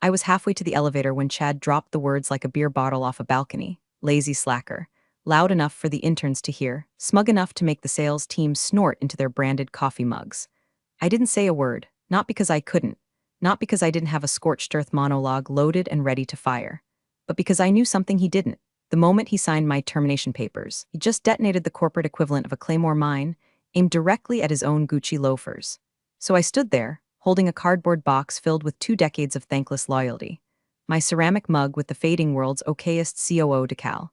I was halfway to the elevator when Chad dropped the words like a beer bottle off a balcony. Lazy slacker. Loud enough for the interns to hear, smug enough to make the sales team snort into their branded coffee mugs. I didn't say a word, not because I couldn't, not because I didn't have a scorched earth monologue loaded and ready to fire, but because I knew something he didn't. The moment he signed my termination papers, he just detonated the corporate equivalent of a Claymore mine, aimed directly at his own Gucci loafers. So I stood there, holding a cardboard box filled with 2 decades of thankless loyalty, my ceramic mug with the fading world's okayest COO decal,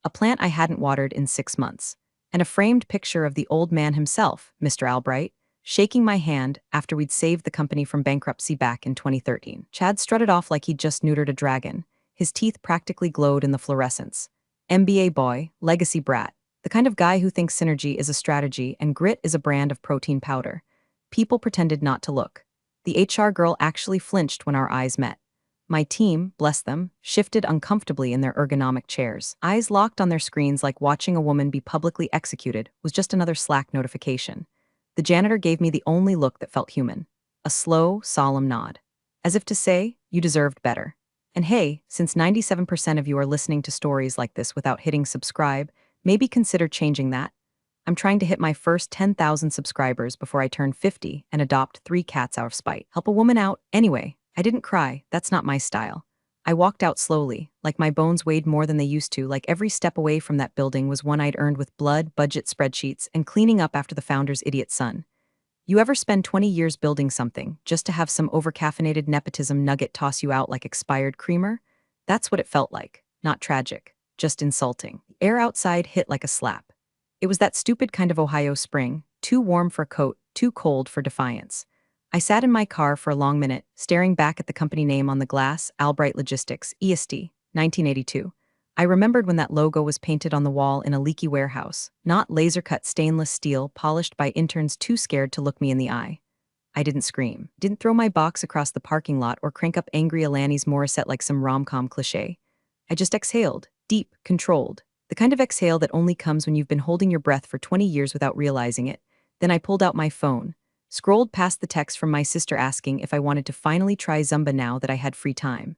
a plant I hadn't watered in 6 months, and a framed picture of the old man himself, Mr. Albright, shaking my hand after we'd saved the company from bankruptcy back in 2013. Chad strutted off like he'd just neutered a dragon. His teeth practically glowed in the fluorescence. MBA boy, legacy brat, the kind of guy who thinks synergy is a strategy and grit is a brand of protein powder. People pretended not to look. The HR girl actually flinched when our eyes met. My team, bless them, shifted uncomfortably in their ergonomic chairs. Eyes locked on their screens like watching a woman be publicly executed was just another Slack notification. The janitor gave me the only look that felt human. A slow, solemn nod. As if to say, you deserved better. And hey, since 97% of you are listening to stories like this without hitting subscribe, maybe consider changing that. I'm trying to hit my first 10,000 subscribers before I turn 50 and adopt 3 cats out of spite. Help a woman out. Anyway, I didn't cry. That's not my style. I walked out slowly, like my bones weighed more than they used to, like every step away from that building was one I'd earned with blood, budget spreadsheets, and cleaning up after the founder's idiot son. You ever spend 20 years building something just to have some overcaffeinated nepotism nugget toss you out like expired creamer? That's what it felt like. Not tragic, just insulting. The air outside hit like a slap. It was that stupid kind of Ohio spring, too warm for a coat, too cold for defiance. I sat in my car for a long minute, staring back at the company name on the glass, Albright Logistics, EST, 1982. I remembered when that logo was painted on the wall in a leaky warehouse, not laser-cut stainless steel polished by interns too scared to look me in the eye. I didn't scream, didn't throw my box across the parking lot or crank up angry Alanis Morissette like some rom-com cliché. I just exhaled, deep, controlled, the kind of exhale that only comes when you've been holding your breath for 20 years without realizing it. Then I pulled out my phone, scrolled past the text from my sister asking if I wanted to finally try Zumba now that I had free time.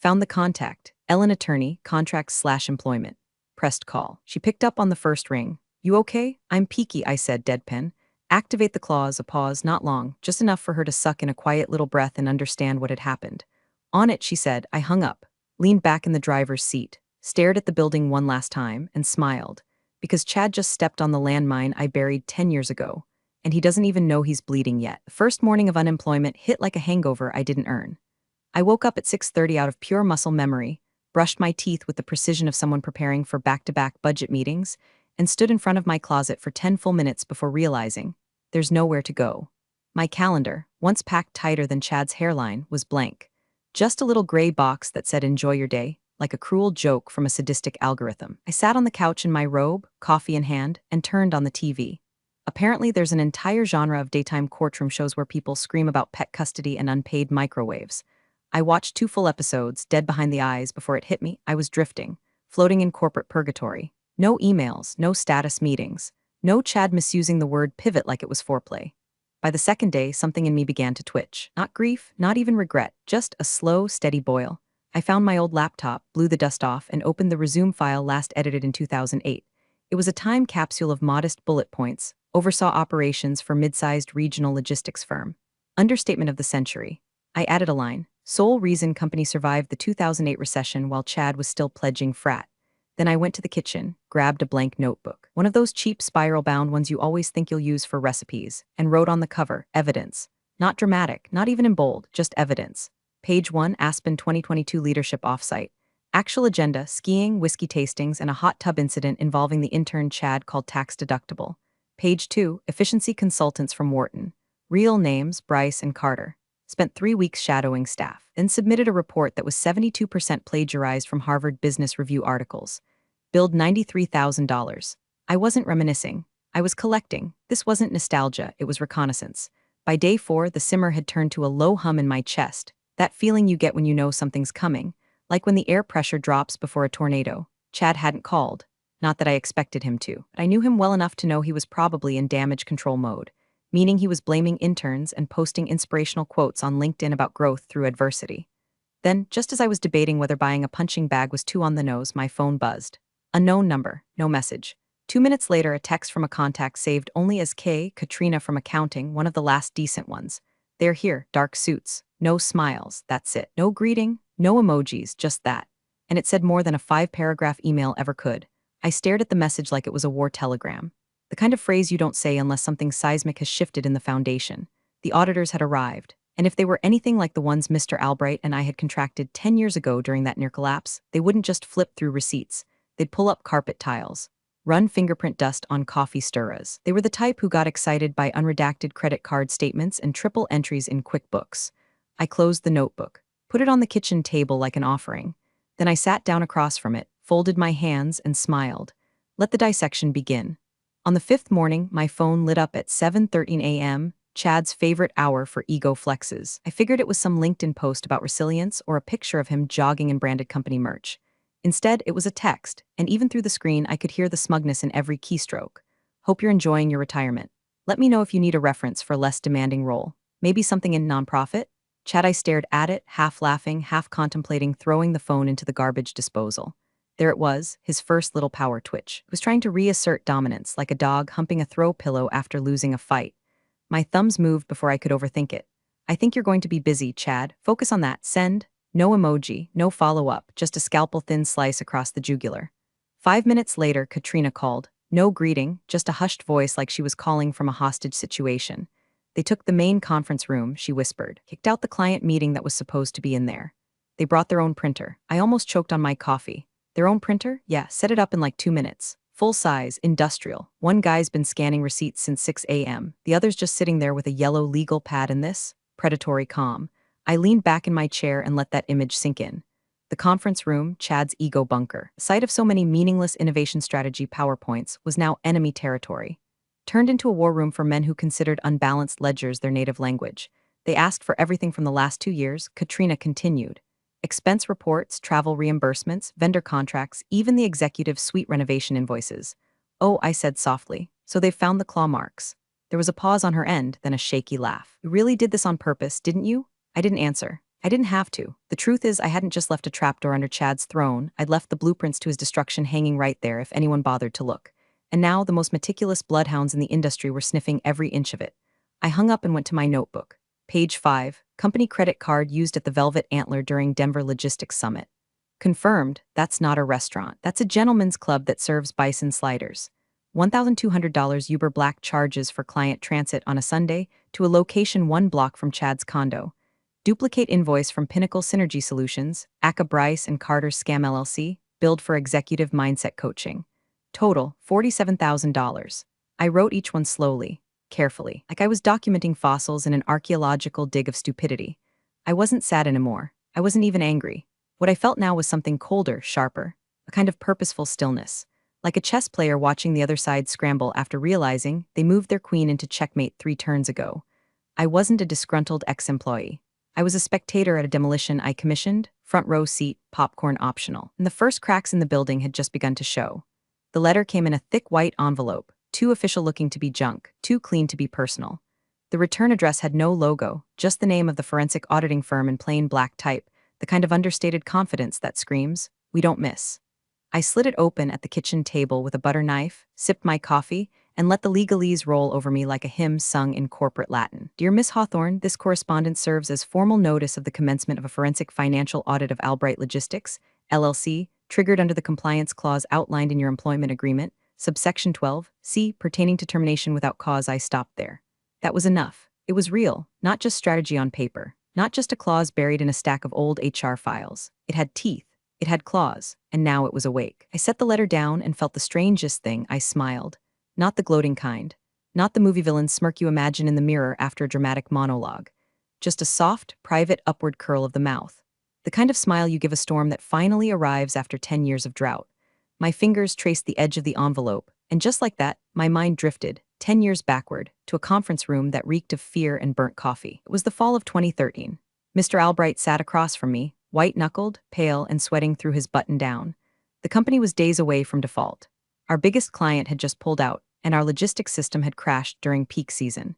Found the contact, Ellen attorney, contracts/employment. Pressed call. She picked up on the first ring. You okay? I'm peaky, I said, deadpan. Activate the clause, a pause, not long, just enough for her to suck in a quiet little breath and understand what had happened. On it, she said. I hung up, leaned back in the driver's seat, stared at the building one last time, and smiled. Because Chad just stepped on the landmine I buried 10 years ago, and he doesn't even know he's bleeding yet. The first morning of unemployment hit like a hangover I didn't earn. I woke up at 6:30 out of pure muscle memory, brushed my teeth with the precision of someone preparing for back-to-back budget meetings, and stood in front of my closet for 10 full minutes before realizing there's nowhere to go. My calendar, once packed tighter than Chad's hairline, was blank. Just a little gray box that said enjoy your day, like a cruel joke from a sadistic algorithm. I sat on the couch in my robe, coffee in hand, and turned on the TV. Apparently, there's an entire genre of daytime courtroom shows where people scream about pet custody and unpaid microwaves. I watched 2 full episodes, dead behind the eyes, before it hit me. I was drifting, floating in corporate purgatory. No emails, no status meetings, no Chad misusing the word pivot like it was foreplay. By the second day, something in me began to twitch. Not grief, not even regret, just a slow, steady boil. I found my old laptop, blew the dust off, and opened the resume file last edited in 2008. It was a time capsule of modest bullet points, oversaw operations for mid-sized regional logistics firm. Understatement of the century. I added a line. Sole reason company survived the 2008 recession while Chad was still pledging frat. Then I went to the kitchen, grabbed a blank notebook, one of those cheap spiral-bound ones you always think you'll use for recipes, and wrote on the cover, evidence. Not dramatic, not even in bold, just evidence. Page 1, Aspen 2022 Leadership Offsite. Actual agenda, skiing, whiskey tastings, and a hot tub incident involving the intern Chad called tax deductible. Page 2, Efficiency Consultants from Wharton. Real names, Bryce and Carter. Spent 3 weeks shadowing staff, then submitted a report that was 72% plagiarized from Harvard Business Review articles. Billed $93,000. I wasn't reminiscing. I was collecting. This wasn't nostalgia, it was reconnaissance. By day 4, the simmer had turned to a low hum in my chest, that feeling you get when you know something's coming, like when the air pressure drops before a tornado. Chad hadn't called. Not that I expected him to, but I knew him well enough to know he was probably in damage control mode, meaning he was blaming interns and posting inspirational quotes on LinkedIn about growth through adversity. Then, just as I was debating whether buying a punching bag was too on the nose, my phone buzzed. Unknown number, no message. 2 minutes later, a text from a contact saved only as Katrina from accounting, one of the last decent ones. They're here, dark suits. No smiles, that's it. No greeting, no emojis, just that. And it said more than a 5-paragraph email ever could. I stared at the message like it was a war telegram. The kind of phrase you don't say unless something seismic has shifted in the foundation. The auditors had arrived, and if they were anything like the ones Mr. Albright and I had contracted 10 years ago during that near collapse, they wouldn't just flip through receipts. They'd pull up carpet tiles, run fingerprint dust on coffee stirrers. They were the type who got excited by unredacted credit card statements and triple entries in QuickBooks. I closed the notebook, put it on the kitchen table like an offering. Then I sat down across from it, folded my hands, and smiled. Let the dissection begin. On the 5th morning, my phone lit up at 7:13 a.m., Chad's favorite hour for ego flexes. I figured it was some LinkedIn post about resilience or a picture of him jogging in branded company merch. Instead, it was a text, and even through the screen, I could hear the smugness in every keystroke. Hope you're enjoying your retirement. Let me know if you need a reference for a less demanding role. Maybe something in nonprofit? Chad, I stared at it, half laughing, half contemplating throwing the phone into the garbage disposal. There it was, his first little power twitch. He was trying to reassert dominance, like a dog humping a throw pillow after losing a fight. My thumbs moved before I could overthink it. I think you're going to be busy, Chad. Focus on that. Send. No emoji, no follow-up, just a scalpel-thin slice across the jugular. 5 minutes later, Katrina called. No greeting, just a hushed voice like she was calling from a hostage situation. They took the main conference room, she whispered, kicked out the client meeting that was supposed to be in there. They brought their own printer. I almost choked on my coffee. Their own printer? Yeah, set it up in like 2 minutes. Full size, industrial. One guy's been scanning receipts since 6 a.m. The other's just sitting there with a yellow legal pad in this predatory calm. I leaned back in my chair and let that image sink in. The conference room, Chad's ego bunker, the site of so many meaningless innovation strategy PowerPoints, was now enemy territory. Turned into a war room for men who considered unbalanced ledgers their native language. They asked for everything from the last 2 years, Katrina continued. Expense reports, travel reimbursements, vendor contracts, even the executive suite renovation invoices. Oh, I said softly. So they've found the claw marks. There was a pause on her end, then a shaky laugh. You really did this on purpose, didn't you? I didn't answer. I didn't have to. The truth is, I hadn't just left a trapdoor under Chad's throne, I'd left the blueprints to his destruction hanging right there if anyone bothered to look. And now the most meticulous bloodhounds in the industry were sniffing every inch of it. I hung up and went to my notebook. Page 5, company credit card used at the Velvet Antler during Denver Logistics Summit. Confirmed, that's not a restaurant. That's a gentleman's club that serves bison sliders. $1,200 Uber Black charges for client transit on a Sunday to a location 1 block from Chad's condo. Duplicate invoice from Pinnacle Synergy Solutions, Aka Bryce and Carter Scam LLC, billed for executive mindset coaching. Total, $47,000. I wrote each one slowly, carefully, like I was documenting fossils in an archaeological dig of stupidity. I wasn't sad anymore. I wasn't even angry. What I felt now was something colder, sharper, a kind of purposeful stillness, like a chess player watching the other side scramble after realizing they moved their queen into checkmate 3 turns ago. I wasn't a disgruntled ex-employee. I was a spectator at a demolition I commissioned, front row seat, popcorn optional, and the first cracks in the building had just begun to show. The letter came in a thick white envelope, too official looking to be junk, too clean to be personal. The return address had no logo, just the name of the forensic auditing firm in plain black type, the kind of understated confidence that screams, "We don't miss." I slid it open at the kitchen table with a butter knife, sipped my coffee, and let the legalese roll over me like a hymn sung in corporate Latin. Dear Miss Hawthorne, this correspondence serves as formal notice of the commencement of a forensic financial audit of Albright Logistics, LLC, triggered under the compliance clause outlined in your employment agreement, subsection 12, C, pertaining to termination without cause. I stopped there. That was enough. It was real, not just strategy on paper, not just a clause buried in a stack of old HR files. It had teeth. It had claws, and now it was awake. I set the letter down and felt the strangest thing. I smiled. Not the gloating kind. Not the movie villain smirk you imagine in the mirror after a dramatic monologue. Just a soft, private upward curl of the mouth. The kind of smile you give a storm that finally arrives after 10 years of drought. My fingers traced the edge of the envelope, and just like that, my mind drifted, 10 years backward, to a conference room that reeked of fear and burnt coffee. It was the fall of 2013. Mr. Albright sat across from me, white-knuckled, pale, and sweating through his button-down. The company was days away from default. Our biggest client had just pulled out, and our logistics system had crashed during peak season.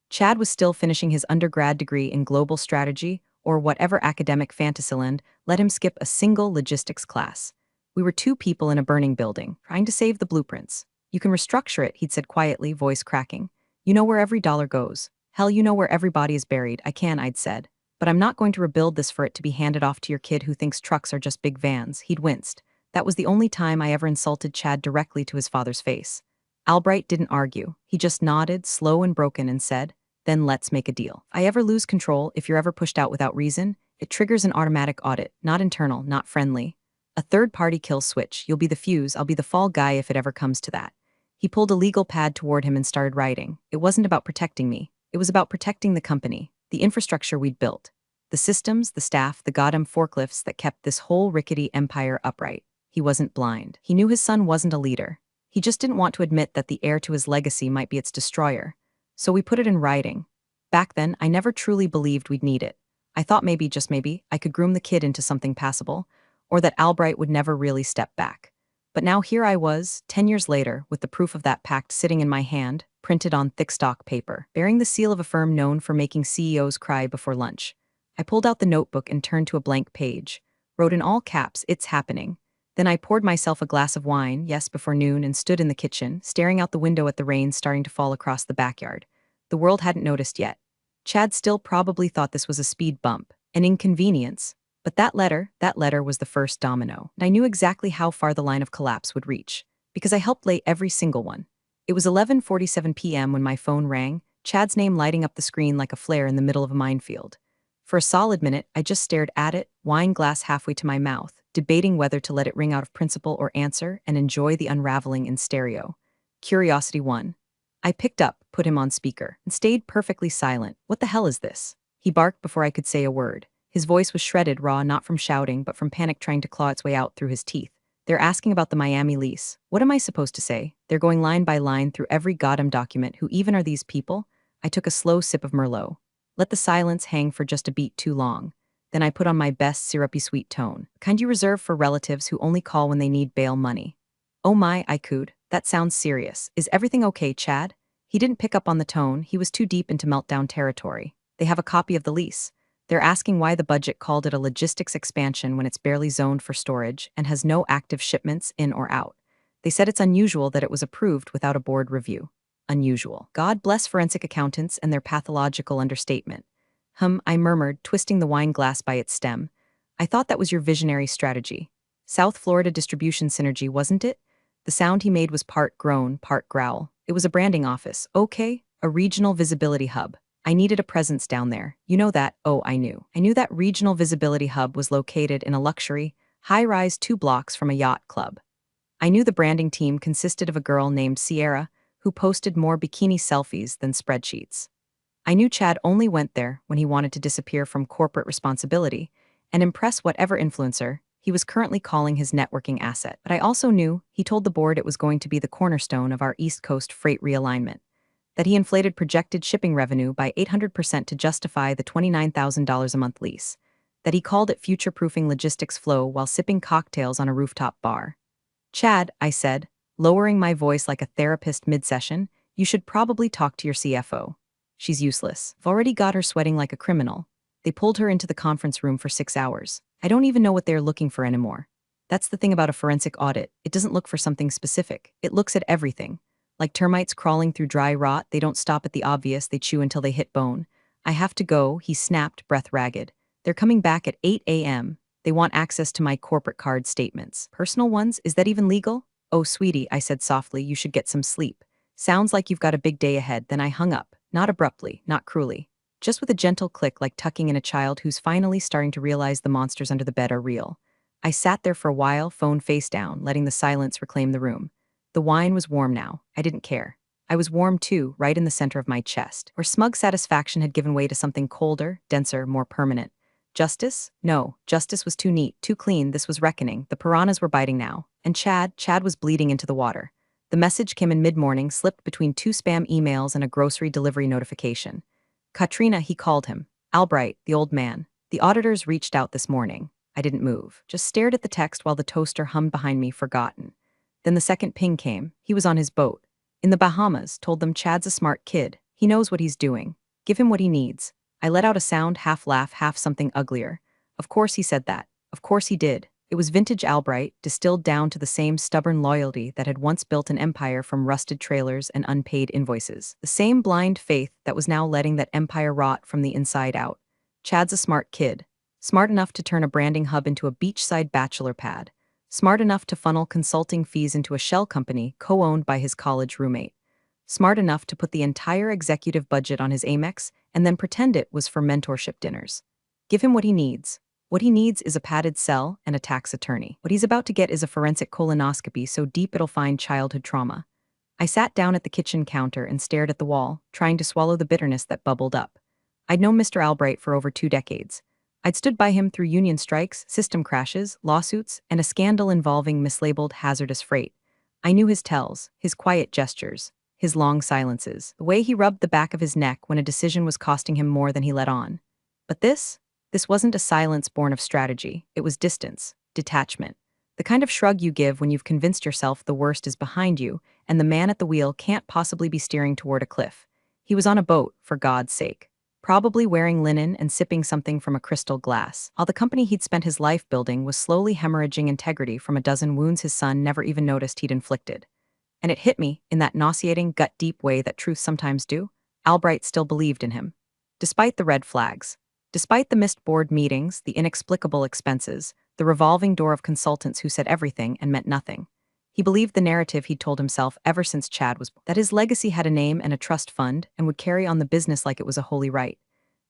Chad was still finishing his undergrad degree in global strategy, or whatever academic fantasyland let him skip a single logistics class. We were two people in a burning building, trying to save the blueprints. You can restructure it, he'd said quietly, voice cracking. You know where every dollar goes. Hell, you know where every body is buried. I can, I'd said. But I'm not going to rebuild this for it to be handed off to your kid who thinks trucks are just big vans. He'd winced. That was the only time I ever insulted Chad directly to his father's face. Albright didn't argue. He just nodded, slow and broken, and said, then let's make a deal. If I ever lose control, if you're ever pushed out without reason, it triggers an automatic audit, not internal, not friendly. A third-party kill switch. You'll be the fuse, I'll be the fall guy if it ever comes to that. He pulled a legal pad toward him and started writing. It wasn't about protecting me. It was about protecting the company, the infrastructure we'd built. The systems, the staff, the goddamn forklifts that kept this whole rickety empire upright. He wasn't blind. He knew his son wasn't a leader. He just didn't want to admit that the heir to his legacy might be its destroyer. So we put it in writing. Back then, I never truly believed we'd need it. I thought maybe, just maybe, I could groom the kid into something passable, or that Albright would never really step back. But now here I was, 10 years later, with the proof of that pact sitting in my hand, printed on thick stock paper, bearing the seal of a firm known for making CEOs cry before lunch. I pulled out the notebook and turned to a blank page, wrote in all caps, "It's happening." Then I poured myself a glass of wine, yes, before noon, and stood in the kitchen, staring out the window at the rain starting to fall across the backyard. The world hadn't noticed yet. Chad still probably thought this was a speed bump, an inconvenience. But that letter was the first domino. And I knew exactly how far the line of collapse would reach, because I helped lay every single one. It was 11:47 p.m. when my phone rang, Chad's name lighting up the screen like a flare in the middle of a minefield. For a solid minute, I just stared at it, wine glass halfway to my mouth, debating whether to let it ring out of principle or answer and enjoy the unraveling in stereo. Curiosity won. I picked up, put him on speaker, and stayed perfectly silent. What the hell is this? He barked before I could say a word. His voice was shredded raw, not from shouting, but from panic trying to claw its way out through his teeth. They're asking about the Miami lease. What am I supposed to say? They're going line by line through every goddamn document. Who even are these people? I took a slow sip of Merlot. Let the silence hang for just a beat too long. Then I put on my best syrupy sweet tone, the kind you reserve for relatives who only call when they need bail money. Oh my, I cooed. That sounds serious. Is everything okay, Chad? He didn't pick up on the tone. He was too deep into meltdown territory. They have a copy of the lease. They're asking why the budget called it a logistics expansion when it's barely zoned for storage and has no active shipments in or out. They said it's unusual that it was approved without a board review. Unusual. God bless forensic accountants and their pathological understatement. I murmured, twisting the wine glass by its stem. I thought that was your visionary strategy. South Florida distribution synergy, wasn't it? The sound he made was part groan, part growl. It was a branding office, okay? A regional visibility hub. I needed a presence down there. You know that? Oh, I knew. I knew that regional visibility hub was located in a luxury, high-rise 2 blocks from a yacht club. I knew the branding team consisted of a girl named Sierra, who posted more bikini selfies than spreadsheets. I knew Chad only went there when he wanted to disappear from corporate responsibility and impress whatever influencer he was currently calling his networking asset. But I also knew he told the board it was going to be the cornerstone of our East Coast freight realignment, that he inflated projected shipping revenue by 800% to justify the $29,000 a month lease, that he called it future-proofing logistics flow while sipping cocktails on a rooftop bar. Chad, I said, lowering my voice like a therapist mid-session, you should probably talk to your CFO. She's useless. I've already got her sweating like a criminal. They pulled her into the conference room for 6 hours. I don't even know what they're looking for anymore. That's the thing about a forensic audit. It doesn't look for something specific. It looks at everything. Like termites crawling through dry rot, they don't stop at the obvious, they chew until they hit bone. I have to go, he snapped, breath ragged. They're coming back at 8 a.m. They want access to my corporate card statements. Personal ones? Is that even legal? Oh, sweetie, I said softly, you should get some sleep. Sounds like you've got a big day ahead. Then I hung up. Not abruptly, not cruelly. Just with a gentle click like tucking in a child who's finally starting to realize the monsters under the bed are real. I sat there for a while, phone face down, letting the silence reclaim the room. The wine was warm now. I didn't care. I was warm too, right in the center of my chest, where smug satisfaction had given way to something colder, denser, more permanent. Justice? No, justice was too neat, too clean. This was reckoning. The piranhas were biting now. And Chad was bleeding into the water. The message came in mid-morning, slipped between 2 spam emails and a grocery delivery notification. Katrina, he called him. Albright, the old man. The auditors reached out this morning. I didn't move, just stared at the text while the toaster hummed behind me, forgotten. Then the second ping came. He was on his boat. In the Bahamas, told them Chad's a smart kid. He knows what he's doing. Give him what he needs. I let out a sound, half laugh, half something uglier. Of course he said that. Of course he did. It was vintage Albright, distilled down to the same stubborn loyalty that had once built an empire from rusted trailers and unpaid invoices. The same blind faith that was now letting that empire rot from the inside out. Chad's a smart kid. Smart enough to turn a branding hub into a beachside bachelor pad. Smart enough to funnel consulting fees into a shell company co-owned by his college roommate. Smart enough to put the entire executive budget on his Amex and then pretend it was for mentorship dinners. Give him what he needs. What he needs is a padded cell and a tax attorney. What he's about to get is a forensic colonoscopy so deep it'll find childhood trauma. I sat down at the kitchen counter and stared at the wall, trying to swallow the bitterness that bubbled up. I'd known Mr. Albright for over 2 decades. I'd stood by him through union strikes, system crashes, lawsuits, and a scandal involving mislabeled hazardous freight. I knew his tells, his quiet gestures, his long silences, the way he rubbed the back of his neck when a decision was costing him more than he let on. But this wasn't a silence born of strategy. It was distance, detachment. The kind of shrug you give when you've convinced yourself the worst is behind you and the man at the wheel can't possibly be steering toward a cliff. He was on a boat, for God's sake. Probably wearing linen and sipping something from a crystal glass, while the company he'd spent his life building was slowly hemorrhaging integrity from a dozen wounds his son never even noticed he'd inflicted. And it hit me, in that nauseating, gut-deep way that truths sometimes do, Albright still believed in him. Despite the red flags. Despite the missed board meetings, the inexplicable expenses, the revolving door of consultants who said everything and meant nothing. He believed the narrative he'd told himself ever since Chad was born, that his legacy had a name and a trust fund and would carry on the business like it was a holy right.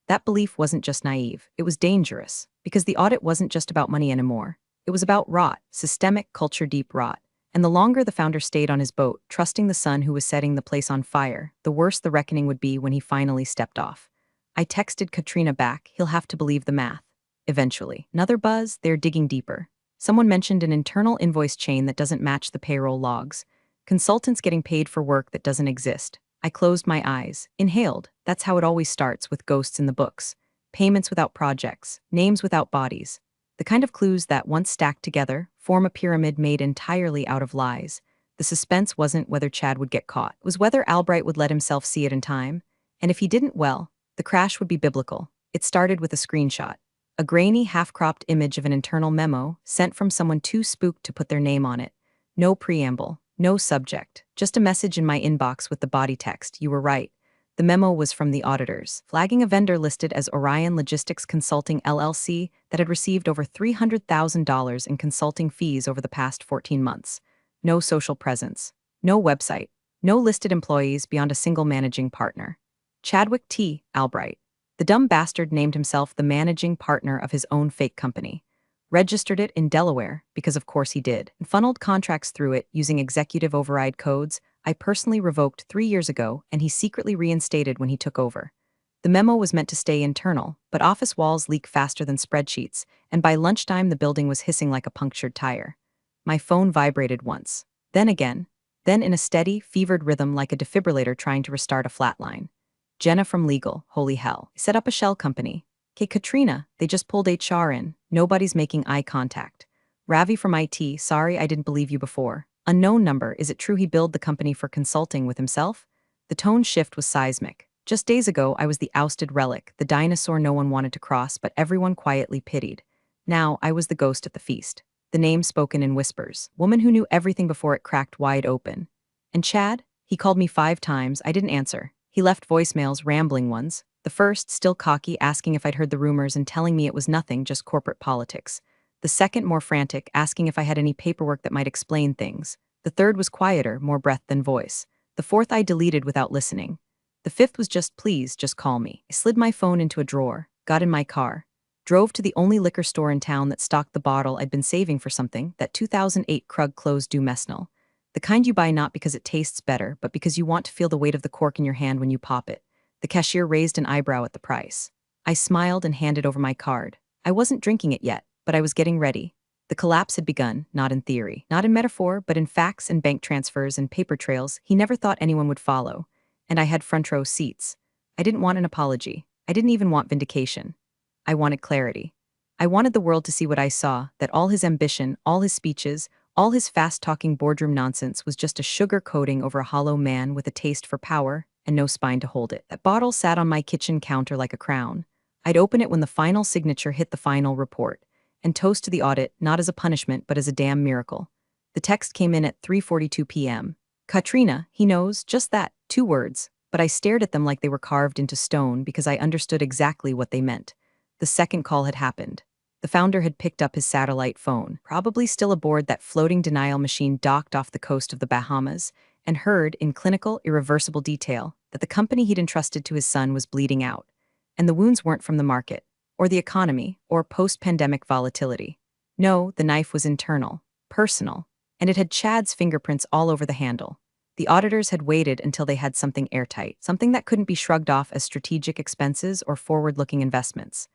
That belief wasn't just naive, it was dangerous, because the audit wasn't just about money anymore. It was about rot, systemic, culture-deep rot. And the longer the founder stayed on his boat, trusting the son who was setting the place on fire, the worse the reckoning would be when he finally stepped off. I texted Katrina back, he'll have to believe the math. Eventually. Another buzz, they're digging deeper. Someone mentioned an internal invoice chain that doesn't match the payroll logs. Consultants getting paid for work that doesn't exist. I closed my eyes, inhaled. That's how it always starts with ghosts in the books. Payments without projects, names without bodies. The kind of clues that, once stacked together, form a pyramid made entirely out of lies. The suspense wasn't whether Chad would get caught. It was whether Albright would let himself see it in time. And if he didn't, well, the crash would be biblical. It started with a screenshot. A grainy, half-cropped image of an internal memo sent from someone too spooked to put their name on it. No preamble, no subject, just a message in my inbox with the body text, "You were right." The memo was from the auditors, flagging a vendor listed as Orion Logistics Consulting LLC that had received over $300,000 in consulting fees over the past 14 months. No social presence, no website, no listed employees beyond a single managing partner. Chadwick T. Albright. The dumb bastard named himself the managing partner of his own fake company. Registered it in Delaware, because of course he did, and funneled contracts through it using executive override codes I personally revoked 3 years ago and he secretly reinstated when he took over. The memo was meant to stay internal, but office walls leak faster than spreadsheets, and by lunchtime the building was hissing like a punctured tire. My phone vibrated once, then again, then in a steady, fevered rhythm like a defibrillator trying to restart a flatline. Jenna from legal, holy hell. Set up a shell company. Okay, Katrina, they just pulled HR in. Nobody's making eye contact. Ravi from IT, sorry I didn't believe you before. Unknown number, is it true he billed the company for consulting with himself? The tone shift was seismic. Just days ago, I was the ousted relic, the dinosaur no one wanted to cross but everyone quietly pitied. Now, I was the ghost at the feast. The name spoken in whispers. Woman who knew everything before it cracked wide open. And Chad? He called me 5 times, I didn't answer. He left voicemails, rambling ones. The first, still cocky, asking if I'd heard the rumors and telling me it was nothing, just corporate politics. The second, more frantic, asking if I had any paperwork that might explain things. The third was quieter, more breath than voice. The fourth I deleted without listening. The fifth was just, please, just call me. I slid my phone into a drawer, got in my car, drove to the only liquor store in town that stocked the bottle I'd been saving for something, that 2008 Krug Close Du Mesnil. The kind you buy not because it tastes better, but because you want to feel the weight of the cork in your hand when you pop it. The cashier raised an eyebrow at the price. I smiled and handed over my card. I wasn't drinking it yet, but I was getting ready. The collapse had begun, not in theory, not in metaphor, but in facts and bank transfers and paper trails he never thought anyone would follow. And I had front row seats. I didn't want an apology. I didn't even want vindication. I wanted clarity. I wanted the world to see what I saw, that all his ambition, all his speeches, all his fast-talking boardroom nonsense was just a sugar coating over a hollow man with a taste for power and no spine to hold it. That bottle sat on my kitchen counter like a crown. I'd open it when the final signature hit the final report, and toast to the audit not as a punishment but as a damn miracle. The text came in at 3:42 p.m. Katrina, he knows, just that, 2 words, but I stared at them like they were carved into stone because I understood exactly what they meant. The second call had happened. The founder had picked up his satellite phone, probably still aboard that floating denial machine docked off the coast of the Bahamas, and heard, in clinical, irreversible detail, that the company he'd entrusted to his son was bleeding out. And the wounds weren't from the market, or the economy, or post-pandemic volatility. No, the knife was internal, personal, and it had Chad's fingerprints all over the handle. The auditors had waited until they had something airtight, something that couldn't be shrugged off as strategic expenses or forward-looking investments.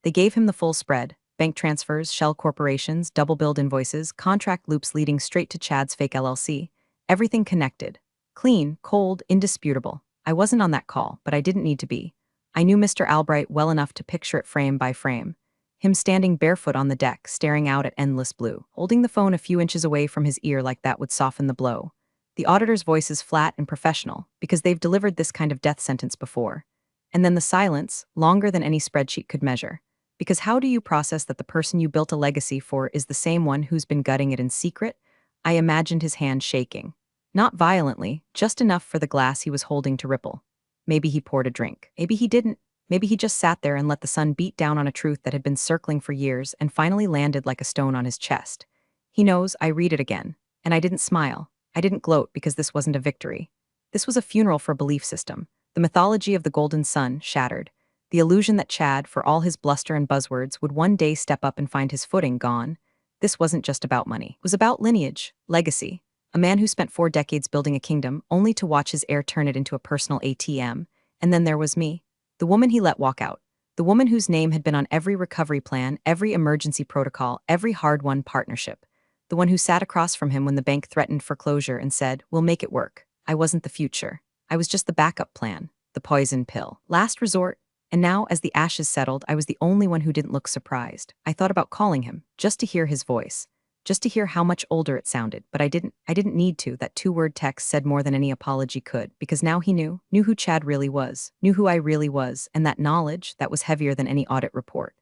They gave him the full spread: bank transfers, shell corporations, double-billed invoices, contract loops leading straight to Chad's fake LLC. Everything connected. Clean, cold, indisputable. I wasn't on that call, but I didn't need to be. I knew Mr. Albright well enough to picture it frame by frame. Him standing barefoot on the deck, staring out at endless blue, holding the phone a few inches away from his ear like that would soften the blow. The auditor's voice is flat and professional, because they've delivered this kind of death sentence before. And then the silence, longer than any spreadsheet could measure. Because how do you process that the person you built a legacy for is the same one who's been gutting it in secret? I imagined his hand shaking. Not violently, just enough for the glass he was holding to ripple. Maybe he poured a drink. Maybe he didn't. Maybe he just sat there and let the sun beat down on a truth that had been circling for years and finally landed like a stone on his chest. He knows. I read it again. And I didn't smile. I didn't gloat because this wasn't a victory. This was a funeral for a belief system. The mythology of the golden sun shattered. The illusion that Chad, for all his bluster and buzzwords, would one day step up and find his footing gone. This wasn't just about money. It was about lineage, legacy. A man who spent 4 decades building a kingdom only to watch his heir turn it into a personal ATM. And then there was me. The woman he let walk out. The woman whose name had been on every recovery plan, every emergency protocol, every hard-won partnership. The one who sat across from him when the bank threatened foreclosure and said, "We'll make it work." I wasn't the future. I was just the backup plan, the poison pill. Last resort. And now, as the ashes settled, I was the only one who didn't look surprised. I thought about calling him, just to hear his voice. Just to hear how much older it sounded, but I didn't need to. That 2-word text said more than any apology could, because now he knew who Chad really was, knew who I really was, and that knowledge, that was heavier than any audit report.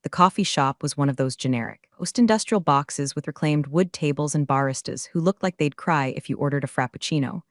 The coffee shop was one of those generic, post-industrial boxes with reclaimed wood tables and baristas who looked like they'd cry if you ordered a frappuccino.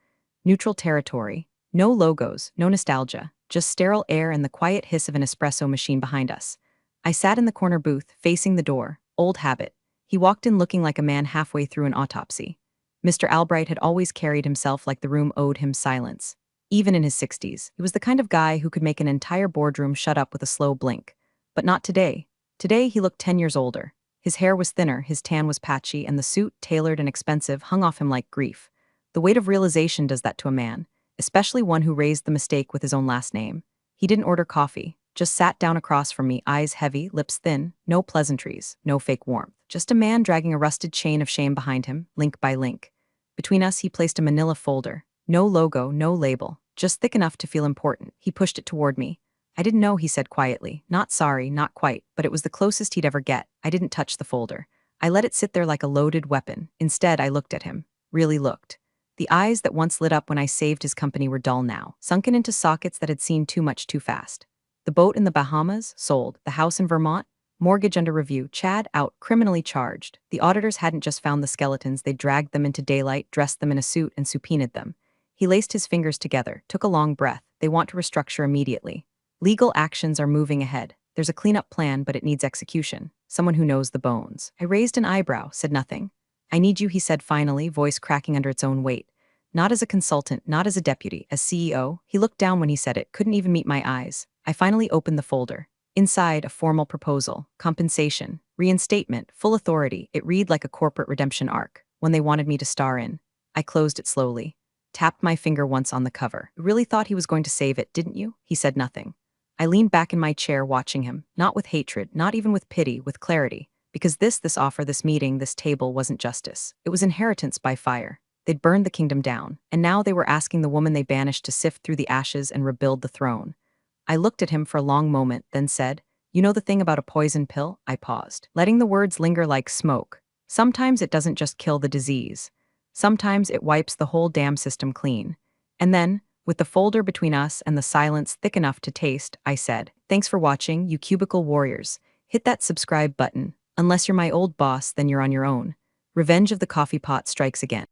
Neutral territory, no logos, no nostalgia, just sterile air and the quiet hiss of an espresso machine behind us. I sat in the corner booth, facing the door, old habit. He walked in looking like a man halfway through an autopsy. Mr. Albright had always carried himself like the room owed him silence. Even in his 60s, he was the kind of guy who could make an entire boardroom shut up with a slow blink. But not today. Today, he looked 10 years older. His hair was thinner, his tan was patchy, and the suit, tailored and expensive, hung off him like grief. The weight of realization does that to a man, especially one who raised the mistake with his own last name. He didn't order coffee, just sat down across from me, eyes heavy, lips thin, no pleasantries, no fake warmth. Just a man dragging a rusted chain of shame behind him, link by link. Between us, he placed a manila folder. No logo, no label, just thick enough to feel important. He pushed it toward me. "I didn't know," he said quietly. "Not sorry, not quite, but it was the closest he'd ever get." I didn't touch the folder. I let it sit there like a loaded weapon. Instead, I looked at him. Really looked. The eyes that once lit up when I saved his company were dull now, sunken into sockets that had seen too much too fast. The boat in the Bahamas, sold. The house in Vermont, mortgage under review. Chad, out, criminally charged. The auditors hadn't just found the skeletons, they'd dragged them into daylight, dressed them in a suit, and subpoenaed them. He laced his fingers together, took a long breath. They want to restructure immediately. Legal actions are moving ahead. There's a cleanup plan, but it needs execution. Someone who knows the bones. I raised an eyebrow, said nothing. "I need you," he said finally, voice cracking under its own weight. "Not as a consultant, not as a deputy, as CEO." He looked down when he said it, couldn't even meet my eyes. I finally opened the folder. Inside, a formal proposal, compensation, reinstatement, full authority. It read like a corporate redemption arc, one they wanted me to star in. I closed it slowly, tapped my finger once on the cover. "You really thought he was going to save it, didn't you?" He said nothing. I leaned back in my chair watching him, not with hatred, not even with pity, with clarity. Because this offer, this meeting, this table wasn't justice. It was inheritance by fire. They'd burned the kingdom down, and now they were asking the woman they banished to sift through the ashes and rebuild the throne. I looked at him for a long moment, then said, "You know the thing about a poison pill?" I paused, letting the words linger like smoke. "Sometimes it doesn't just kill the disease. Sometimes it wipes the whole damn system clean. And then, With the folder between us and the silence thick enough to taste, I said, "Thanks for watching, you cubicle warriors. Hit that subscribe button. Unless you're my old boss, then you're on your own. Revenge of the coffee pot strikes again."